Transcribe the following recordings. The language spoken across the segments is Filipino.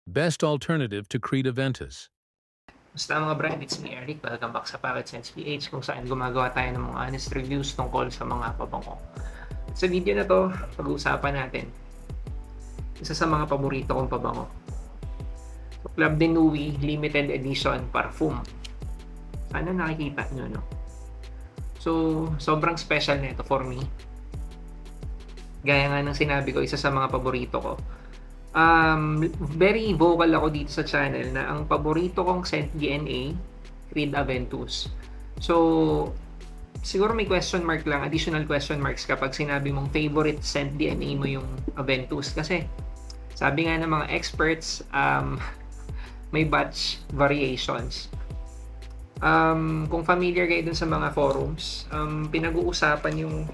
Best alternative to Creed Aventus. Basta mga brand, it's me Eric. Welcome back sa Pocket Sense PH kung saan gumagawa tayo ng mga honest reviews tungkol sa mga pabango. Sa video na to, pag-uusapan natin isa sa mga paborito kong pabango. So, Club de Nuit Limited Edition Parfum. Sana nakikita nyo, no? So, sobrang special nito for me. Gaya nga ng sinabi ko, isa sa mga paborito ko. Very vocal ako dito sa channel na ang paborito kong scent DNA, Creed Aventus. So, siguro may question mark lang, additional question marks kapag sinabi mong favorite scent DNA mo yung Aventus. Kasi, sabi nga ng mga experts, may batch variations. Kung familiar kayo dun sa mga forums, pinag-uusapan yung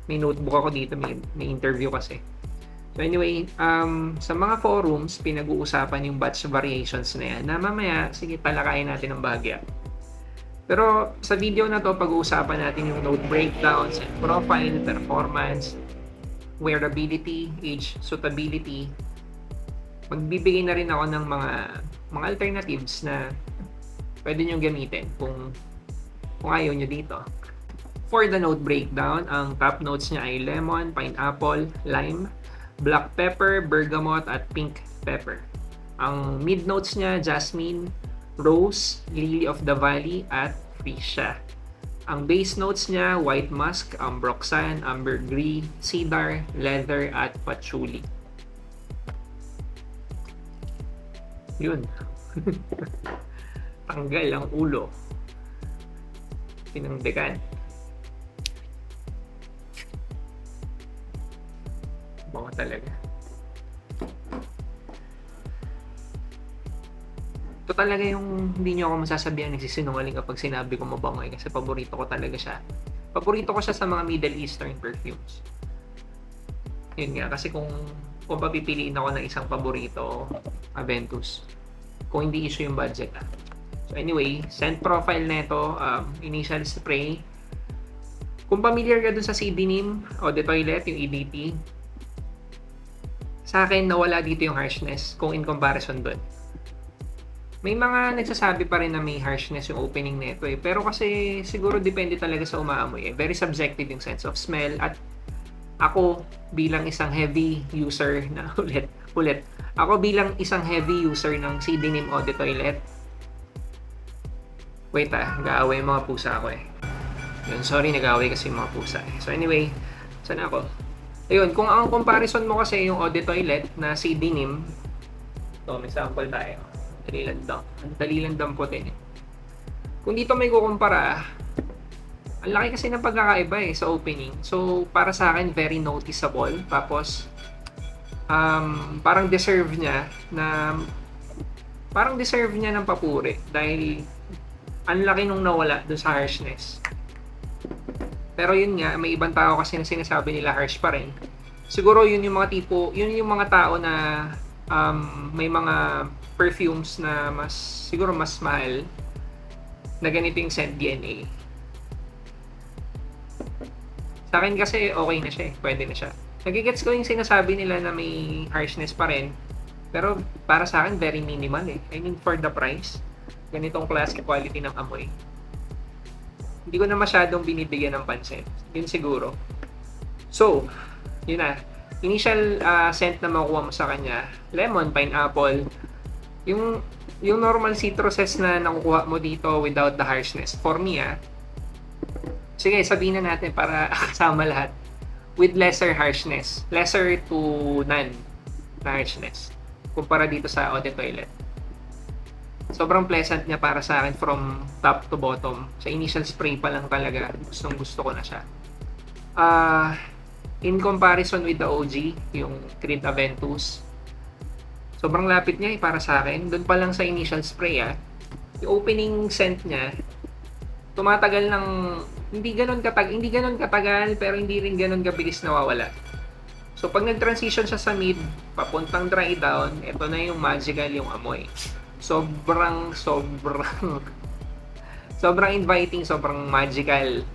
may notebook ako dito, may interview kasi. So anyway, sa mga forums, pinag-uusapan yung batch variations na yan, na mamaya, sige, talakayin natin ng bahagya. Pero sa video na to, pag-uusapan natin yung note breakdowns and profile, performance, wearability, age suitability. Magbibigay na rin ako ng mga alternatives na pwede nyo gamitin kung ayaw nyo dito. For the note breakdown, ang top notes niya ay lemon, pineapple, lime, black pepper, bergamot, at pink pepper. Ang mid notes niya, jasmine, rose, lily of the valley, at freesia. Ang base notes niya, white musk, ambroxan, ambergris, cedar, leather, at patchouli. Yun. Tanggal ang ulo. Pinangdekan. Bango talaga. Ito talaga yung hindi nyo ako masasabihan nagsisinungaling kapag sinabi ko mabango kasi paborito ko talaga siya. Paborito ko siya sa mga Middle Eastern perfumes. Yun nga, kasi kung papipiliin ako ng isang paborito, Aventus. Kung hindi issue yung budget. So anyway, scent profile nito, initial spray. Kung familiar ka dun sa CD Neem Eau de Toilette, yung EDT, sa akin nawala dito yung harshness kung in comparison dun. May mga nagsasabi pa rin na may harshness yung opening nito eh. Pero kasi siguro depende talaga sa umaamoy eh. Very subjective yung sense of smell. At ako bilang isang heavy user na ulit. Ako bilang isang heavy user ng CD Neem Eau de Toilette. Wait nag-aaway yung mga pusa ako eh. Yun, sorry, nag-aaway kasi yung mga pusa eh. So anyway, saan ako? Ayun, kung ang comparison mo kasi yung Eau de Toilette na CD Neem, ito, may sample tayo. Dalilandam po din eh. Kung dito may kukumpara, ang laki kasi ng pagkakaiba eh sa opening. So, para sa akin, very noticeable. Tapos, parang deserve niya ng papuri dahil ang laki nung nawala dun sa harshness. Pero yun nga, may ibang tao kasi na sinasabi nila harsh pa rin. Siguro yun yung mga tao na may mga perfumes na siguro mas mahal na ganito yung scent DNA. Sa akin kasi okay na siya eh, pwede na siya. Nagigets ko yung sinasabi nila na may harshness pa rin. Pero para sa akin, very minimal eh. I mean, for the price, ganitong classic quality ng amoy. Hindi ko na masyadong binibigyan ng pansin. Yun siguro. So, yun na. Initial scent na makuha mo sa kanya, lemon, pineapple. Yung normal citruses na nakukuha mo dito without the harshness. For me sige, sabihin na natin para kasama lahat. With lesser harshness. Lesser to none na harshness. Kumpara dito sa Eau de Toilette. Sobrang pleasant niya para sa akin from top to bottom. Sa initial spray pa lang talaga, gusto ko na siya. In comparison with the OG, yung Creed Aventus, sobrang lapit niya para sa akin. Doon pa lang sa initial spray yung opening scent niya, tumatagal ng hindi ganon katagal pero hindi rin ganon kabilis nawawala. So pag nag-transition siya sa mid, papuntang dry down, ito na yung magical yung amoy. Sobrang inviting, sobrang magical.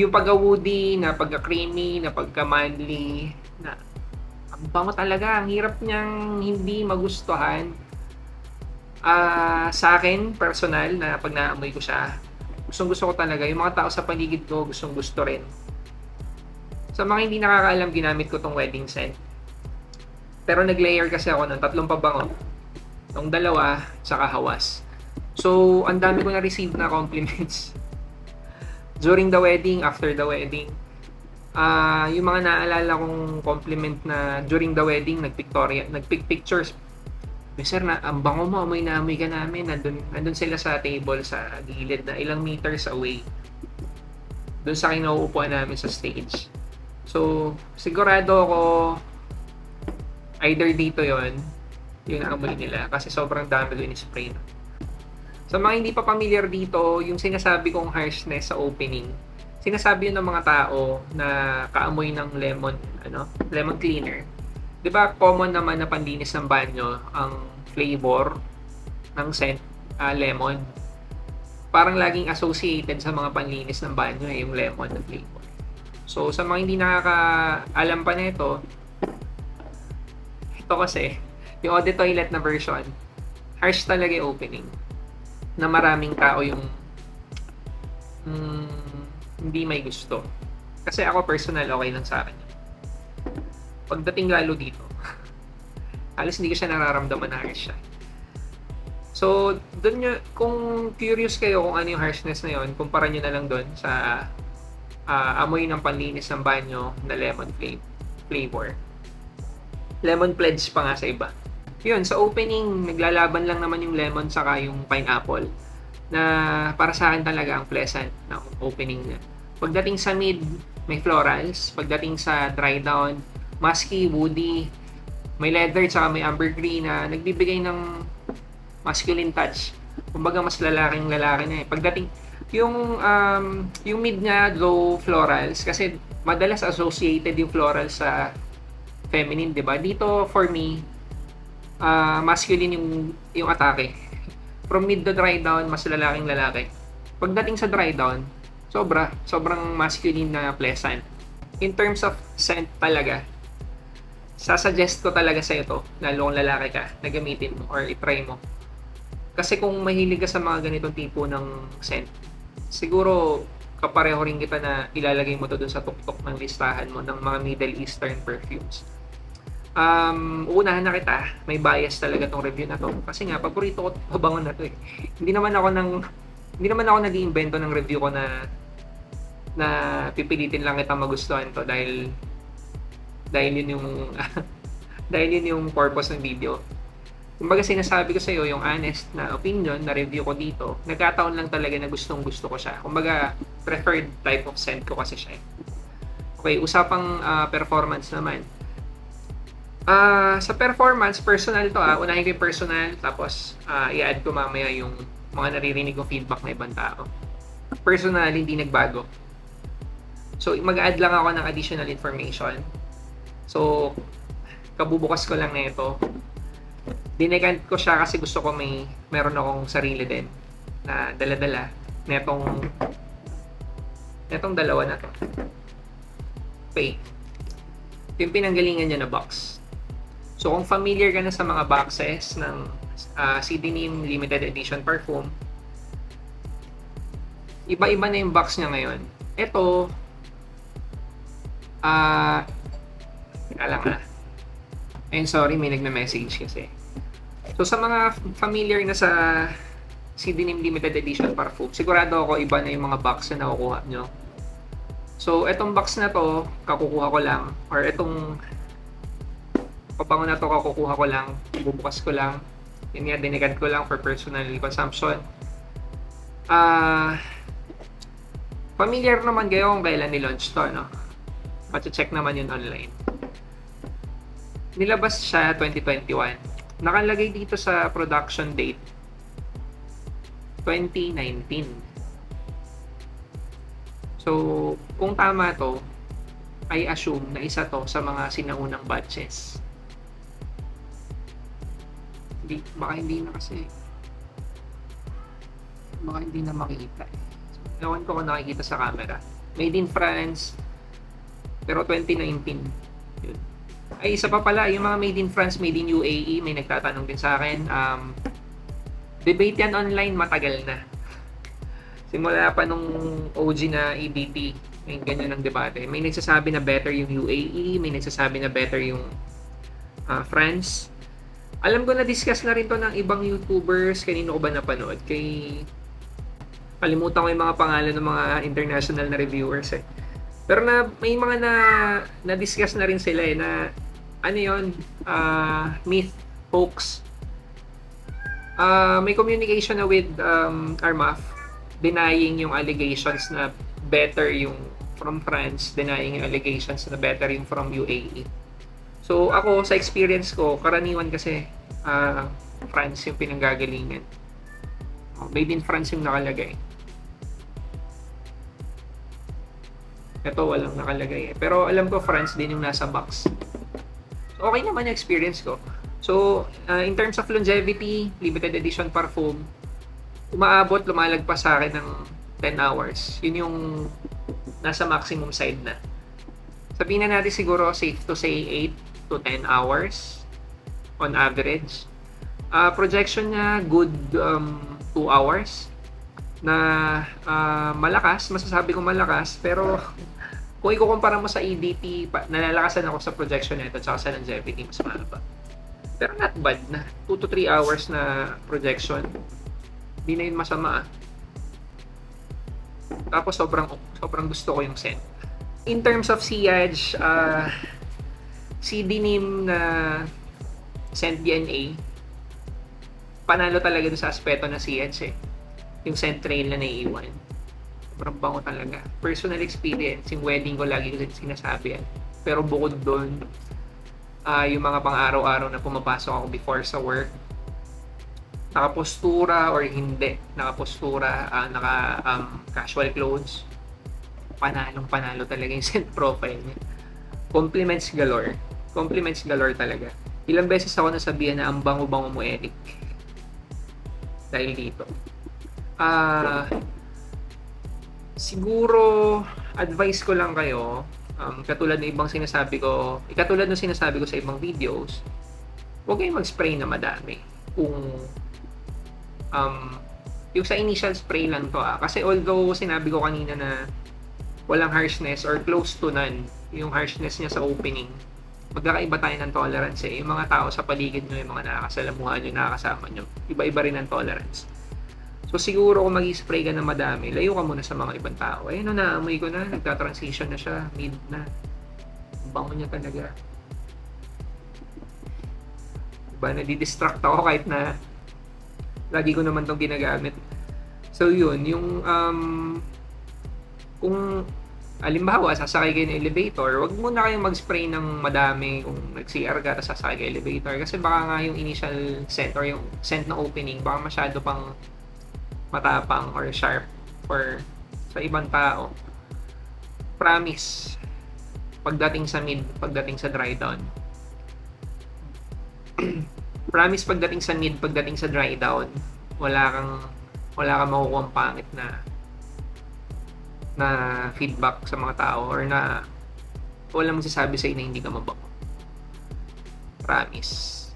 Yung pagka-woody, na pagka-creamy, na pagka-manly, na Ang bango talaga, ang hirap niyang hindi magustuhan. Sa akin personal na 'pag naamoy ko siya, gustong-gusto ko talaga, yung mga tao sa paligid ko gustong-gusto rin. Sa mga hindi nakakaalam, ginamit ko 'tong wedding scent. Pero nag-layer kasi ako ng 3 pabango, 'tong dalawa tsaka hawas. So, ang dami ko na-receive na compliments during the wedding, after the wedding. Yung mga naalala kong compliment na during the wedding, nag-pick pictures. Sir, na ang bango mo, amoy na amoy ka namin. Nandun sila sa table sa gilid na ilang meters away. Doon sa kinauupuan namin sa stage. So, sigurado ako either dito yon yung amoy nila kasi sobrang dami ko in-spray. Sa mga hindi pa familiar dito, yung sinasabi kong harshness sa opening, sinasabi yun ng mga tao na kaamoy ng lemon cleaner. 'Di ba common naman na panlinis ng banyo ang flavor ng scent, lemon. Parang laging associated sa mga panlinis ng banyo yung lemon na flavor. So sa mga hindi nakakaalam pa nito, ito kasi yung Eau de Toilette na version, harsh talaga yung opening. Na maraming tao yung hindi may gusto. Kasi ako personal, okay lang sa akin. Pagdating lalo dito, halos hindi ko siya nararamdaman na harsh siya. So, kung curious kayo kung ano yung harshness na yun, kumpara nyo na lang doon sa amoy ng panlinis ng banyo na lemon flavor. Lemon pledge pa nga sa iba. Yun, sa opening, naglalaban lang naman yung lemon saka yung pineapple na para sa akin talaga ang pleasant na opening niya. Pagdating sa mid, may florals. Pagdating sa dry down, musky, woody, may leather tsaka may ambergris na nagbibigay ng masculine touch. Kumbaga mas lalaking lalaki na eh. Pagdating yung mid niya low florals kasi madalas associated yung florals sa feminine, 'di ba? Dito for me masculine yung atake. From mid to dry down, mas lalaking lalaki. Pagdating sa dry down, sobrang masculine na pleasant. In terms of scent talaga, sasuggest ko talaga sa ito, lalo kung lalaki ka, na gamitin mo or i-try mo. Kasi kung mahilig ka sa mga ganitong tipo ng scent, siguro kapareho rin kita na ilalagay mo to dun sa tuktok ng listahan mo ng mga Middle Eastern perfumes. Uunahan na kita, may bias talaga tong review na to kasi nga paborito ko pabangon na to eh. Hindi naman ako nag-iimbento ng review ko na pipilitin lang kita magustuhan to dahil yun yung dahil yun yung purpose ng video. Kumbaga sinasabi ko sa iyo yung honest na opinion na review ko dito. Nagkataon lang talaga na gustong-gusto ko siya. Kumbaga preferred type of scent ko kasi siya. Okay, usapang performance naman. Sa performance, personal to unahin ko yung personal, tapos i-add ko mamaya yung mga naririnig kong feedback ng ibang tao. Personal, hindi nagbago. So, mag-add lang ako ng additional information. So, kabubukas ko lang na ito. Dinekant ko siya kasi gusto ko meron akong sarili din na dala-dala netong dalawa na to. Okay. Yung pinanggalingan niya na box. So, kung familiar ka na sa mga boxes ng Sidinim Limited Edition Perfume, iba-iba na yung box niya ngayon. Ito, sorry, may nagme-message kasi. So, sa mga familiar na sa Sidinim Limited Edition Perfume, sigurado ako iba na yung mga box na nakukuha nyo. So, etong box na to, kakukuha ko lang, or etong pabango na to kakukuha ko lang, bubukas ko lang, yun nga, dinekad ko lang for personal consumption. Familiar naman kayo kung kailan ni-launch to, no? Check naman yun online. Nilabas siya 2021. Nakalagay dito sa production date 2019. So, kung tama to, I assume na isa to sa mga sinaunang batches. Baka hindi na makikita. Ewan ko kung nakikita sa camera. Made in France, pero 2019. Yun. Ay, isa pa pala, yung mga made in France, made in UAE, may nagtatanong din sa akin. Debate yan online, matagal na. Simula pa nung OG na EDT, may ganyan ng debate. May nagsasabi na better yung UAE, may nagsasabi na better yung France. Alam ko na discuss na rin to ng ibang YouTubers. Kanino ko ba napanood? Kalimutan ko yung mga pangalan ng mga international na reviewers eh. Pero may mga na-discuss na rin sila eh, na ano yun, myth, hoax. May communication na with Armaf, denying yung allegations na better yung from France, denying yung allegations na better yung from UAE. So ako, sa experience ko, karaniwan kasi France yung pinanggagalingan. Made in France yung nakalagay. Ito walang nakalagay eh. Pero alam ko France din yung nasa box. So okay naman yung experience ko. So in terms of longevity, limited edition parfum, lumalagpas sa akin ng 10 hours. Yun yung nasa maximum side na. Sabihin na natin siguro safe to say 8 to 10 hours on average. Projection niya good 2 hours na malakas, masasabi ko malakas, pero kung ikukumpara mo sa EDT, nalalakasan ako sa projection nito at sa longevity, mas mahaba. Pero not bad na. 2 to 3 hours na projection. Hindi na yun masama. Tapos sobrang gusto ko yung scent. In terms of sillage, CD name na scent DNA, panalo talaga dun sa aspeto na sillage eh. Yung scent trail na naiiwan. Sobrang bango talaga. Personal experience, yung wedding ko lagi ko sinasabi yan. Pero bukod doon, yung mga pang-araw-araw na pumapasok ako before sa work, nakapostura or hindi, nakapostura, casual clothes, panalo talaga yung scent profile niya. Compliments galore talaga. Ilang beses ako nasabihan na ang bango-bango mo, Eric. Dahil dito. Siguro advice ko lang kayo, katulad ng sinasabi ko sa ibang videos, huwag kayong mag-spray na madami. Kung yung sa initial spray lang to kasi although sinabi ko kanina na walang harshness or close to none yung harshness niya sa opening, magkakaiba tayo ng tolerance eh. Yung mga tao sa paligid nyo, yung mga nakakasalamuhan nyo, nakakasama nyo, iba-iba rin ang tolerance. So siguro kung mag-spray ka na madami, layo ka muna sa mga ibang tao. Eh, naamoy ko na, nagta-transition na siya, mid na. Bango niya talaga. Diba, nadidistract ako kahit na lagi ko naman itong ginagamit. So yun, yung kung halimbawa, sasakay kayo ng elevator, wag muna kayong mag-spray ng madami kung nag-CR ka, tapos sasakay kayo elevator. Kasi baka nga yung initial scent or yung scent na opening, baka masyado pang matapang or sharp for sa ibang tao. Promise, pagdating sa mid, pagdating sa dry down. Promise, pagdating sa mid, pagdating sa dry down, wala kang makukuha pangit na feedback sa mga tao or na walang magsasabi sa inyo na hindi ka mabango. Promise.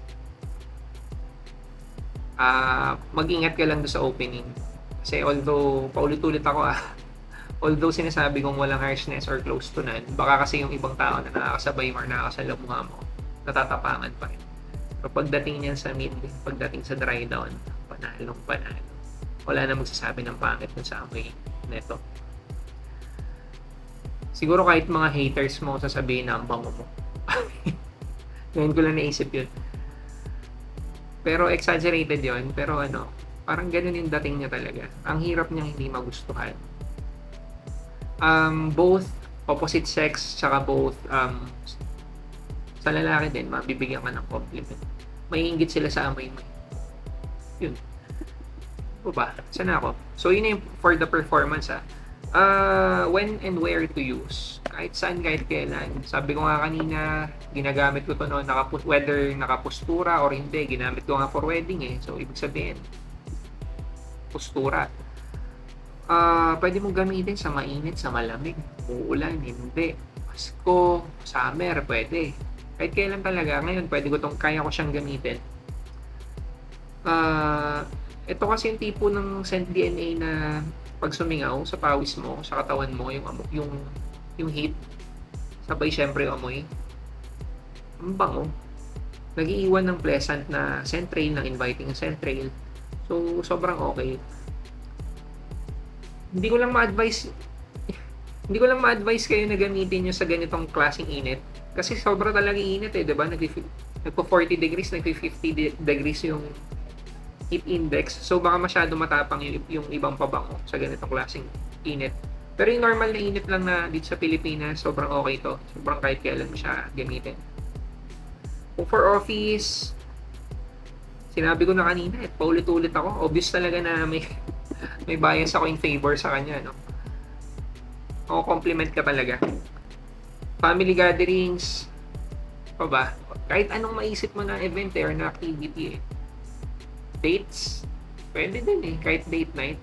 Mag-ingat ka lang doon sa opening. Kasi although, paulit-ulit ako although sinasabi kong walang harshness or close to none, baka kasi yung ibang tao na nakakasabay mo or nakakasalamuha mo, natatapangan pa rin. Pero pagdating niyan sa mid, pagdating sa dry down, panalo. Wala na magsasabi ng pangit dun sa amoy neto. Siguro kahit mga haters mo, sasabihin na ang bango mo. Ngayon ko lang naisip yun. Pero exaggerated yon, pero parang ganun yung dating niya talaga. Ang hirap niyang hindi magustuhan. Both opposite sex, tsaka both sa lalaki din, mabibigyan ka ng compliment. Maiinggit sila sa amoy mo. Yun. O ba? Saan ako? So yun yung for the performance when and where to use. Kahit saan, kahit kailan. Sabi ko nga kanina, ginagamit ko to noon, whether nakapostura or hindi, ginamit ko nga for wedding eh. So, ibig sabihin, postura. Pwede mong gamitin sa mainit, sa malamig, uulan, hindi. Pasko, summer, pwede. Kahit kailan talaga. Ngayon, kaya ko siyang gamitin. Ito kasi yung tipo ng scent DNA na pag sumingaw sa pawis mo, sa katawan mo, yung heat, sabay syempre yung amoy. Ang bango. Nag-iiwan ng pleasant na scent trail, ng inviting scent trail. So, sobrang okay. Hindi ko lang ma-advise kayo na gamitin nyo sa ganitong klaseng init. Kasi sobra talaga init eh, 'di ba? Nagpo 40 degrees, nagpo 50 degrees yung heat index. So baka masyado matapang yung ibang pabango sa ganitong klaseng init. Pero yung normal na init lang na dito sa Pilipinas, sobrang okay to. Sobrang kahit kailan mo siya gamitin. Kung for office, sinabi ko na kanina, paulit-ulit ako. Obvious talaga na may bias ako in favor sa kanya, no? O compliment ka talaga. Family gatherings, pa ba? Kahit anong maisip mo na event or na activity eh. Dates, pwede din eh. Kahit date night.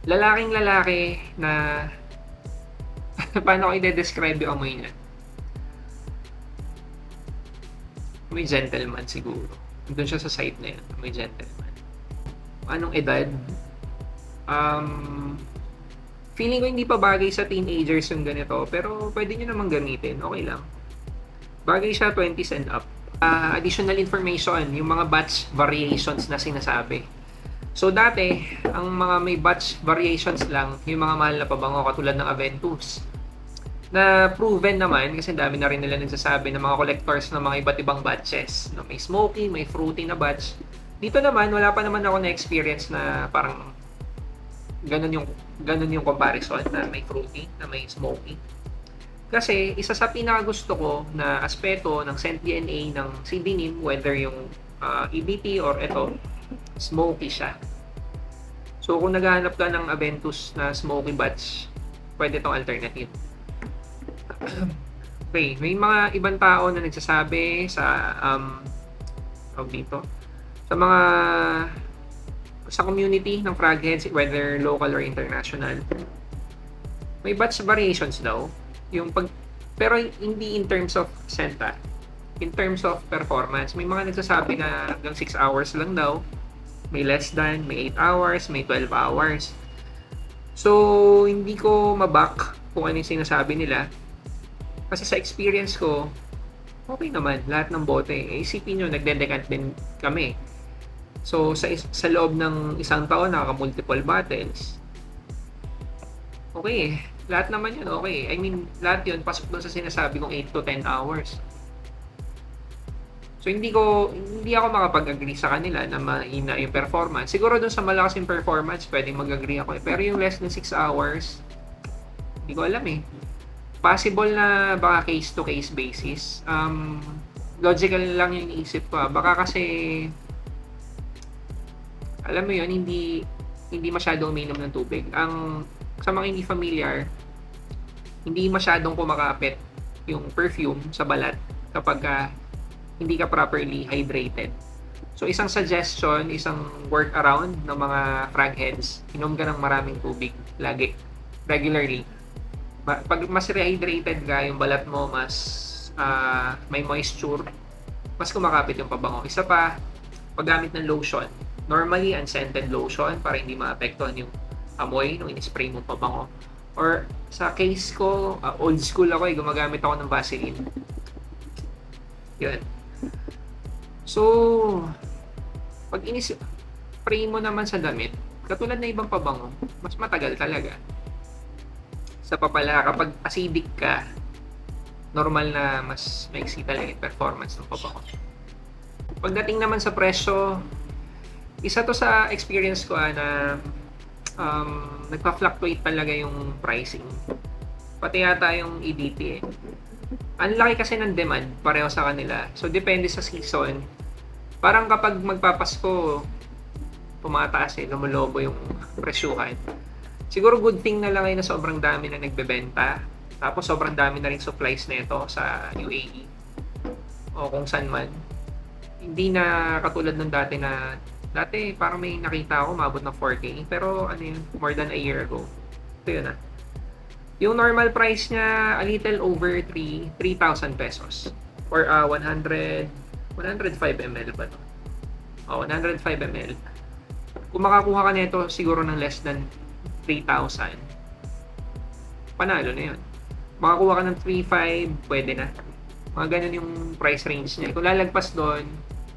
Lalaking lalaki na paano ko i-describe yung amoy niya? May gentleman siguro. Doon siya sa site na yun. May gentleman. Anong edad? Feeling ko hindi pa bagay sa teenagers yung ganito, pero pwede nyo namang gamitin, okay lang. Bagay siya 20s and up. Additional information, yung mga batch variations na sinasabi. So dati, ang mga may batch variations lang, yung mga mahal na pabango katulad ng Aventus. Na proven naman, kasi dami na rin nila nagsasabi ng mga collectors ng mga iba't ibang batches. No, may smoky, may fruity na batch. Dito naman, wala pa naman ako na-experience na parang ganun yung comparison na may fruity, na may smoky. Kasi isa sa pinakagusto ko na aspeto ng scent DNA ng CD Neem, whether yung EBT or ito, smoky siya. So kung naghahanap ka ng Aventus na smoky batch, pwede itong alternative. Okay, may mga ibang tao na nagsasabi sa sa community ng fragheads, whether local or international, may batch variations daw. Pero hindi in terms of scent, in terms of performance. May mga nagsasabi na hanggang 6 hours lang daw. May less than, may 8 hours, may 12 hours. So, hindi ko maback kung ano yung sinasabi nila. Kasi sa experience ko, okay naman, lahat ng bote. Isipin nyo, nagdedecant din kami. So, sa loob ng isang taon, nakaka-multiple bottles. Okay, lahat naman yun, okay. I mean, lahat yun, pasok doon sa sinasabi kong 8 to 10 hours. So, hindi ako makapag-agree sa kanila na mahina yung performance. Siguro doon sa malakas yung performance, pwedeng mag-agree ako. Pero yung less than 6 hours, hindi ko alam eh. Possible na baka case-to-case basis. Logical lang yung iniisip ko. Baka kasi alam mo yun, hindi masyadong uminom ng tubig. Sa mga hindi familiar, hindi masyadong kumakapit yung perfume sa balat kapag hindi ka properly hydrated. So isang suggestion, isang workaround ng mga fragheads, inom ka ng maraming tubig lagi, regularly. Pag mas rehydrated ka, yung balat mo mas may moisture, mas kumakapit yung pabango. Isa pa, paggamit ng lotion. Normally, unscented lotion para hindi maapektuhan yung amoy nung in-spray mo pabango. Or sa case ko, old school ako gumagamit ako ng Vaseline. Yun. So, pag in-spray mo naman sa damit, katulad na ibang pabango, mas matagal talaga. Sa papala, kapag acidic ka, normal na mas maiksi talaga yung performance ng pabango. Pagdating naman sa presyo, isa to sa experience ko na nagpa-fluctuate talaga yung pricing. Pati yata yung EDT eh. Ang laki kasi ng demand pareho sa kanila. So, depende sa season. Parang kapag magpapasko, tumataas lumulobo yung presyuhan. Siguro good thing na lang ay na sobrang dami na nagbebenta. Tapos sobrang dami na rin supplies na ito sa UAE. O kung saan man. Hindi na katulad ng dati parang may nakita ako mabot ng 4K, pero ano yun, more than a year ago. Ito yun Yung normal price niya, a little over 3,000 pesos. Or 105 ml ba to? 105 ml. Kung makakuha ka nito siguro ng less than 3,000, panalo na yun. Makakuha ka ng 3,500, pwede na. Mga ganun yung price range niya. Kung lalagpas doon,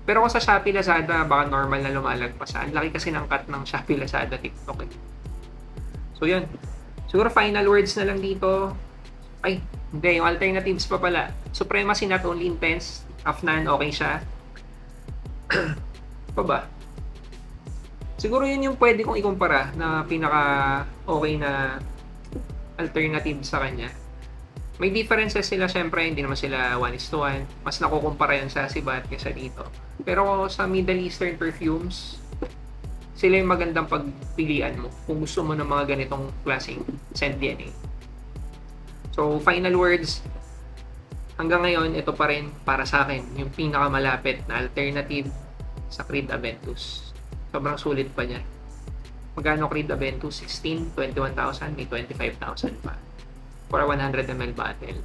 pero kung sa Shopee, Lazada, baka normal na lumalagpas. Ang laki kasi ng cut ng Shopee, Lazada, TikTok. So yun. Siguro final words na lang dito. Ay, hindi. Yung alternatives pa pala. Supremacy not only intense. Afnan, okay siya. Pa ba? Siguro yun yung pwede kong ikumpara na pinaka okay na alternative sa kanya. May differences sila, syempre, hindi naman sila 1:1. Mas nakukumpara yan sa Sibat kaysa dito. Pero sa Middle Eastern perfumes, sila yung magandang pagpilian mo kung gusto mo ng mga ganitong klaseng scent DNA. So, final words, hanggang ngayon, ito pa rin para sa akin, yung pinakamalapit na alternative sa Creed Aventus. Sobrang sulit pa niya. Magkano Creed Aventus? 16, 21,000, may 25,000 pa for a 100 ml bottle.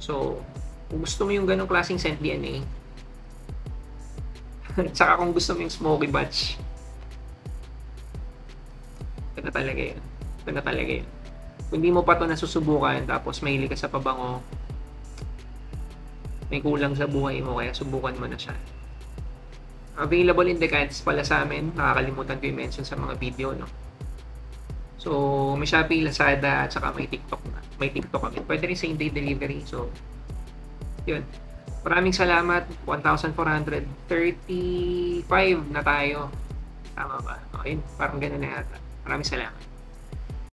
So, kung gusto mo yung ganong klaseng scent DNA, tsaka kung gusto mo yung smoky batch, ito na talaga yun. Ito na talaga yun. Kung hindi mo pa ito nasusubukan, tapos mahilig ka sa pabango, may kulang sa buhay mo, kaya subukan mo na siya. Available in decants pala sa amin. Nakakalimutan ko yung mention sa mga video, no? So, may Shopee, Lazada, at saka may TikTok na. May TikTok kami. Pwede rin same day delivery. So, yun. Maraming salamat. 1,435 na tayo. Tama ba? Okay, parang ganun na yata. Maraming salamat.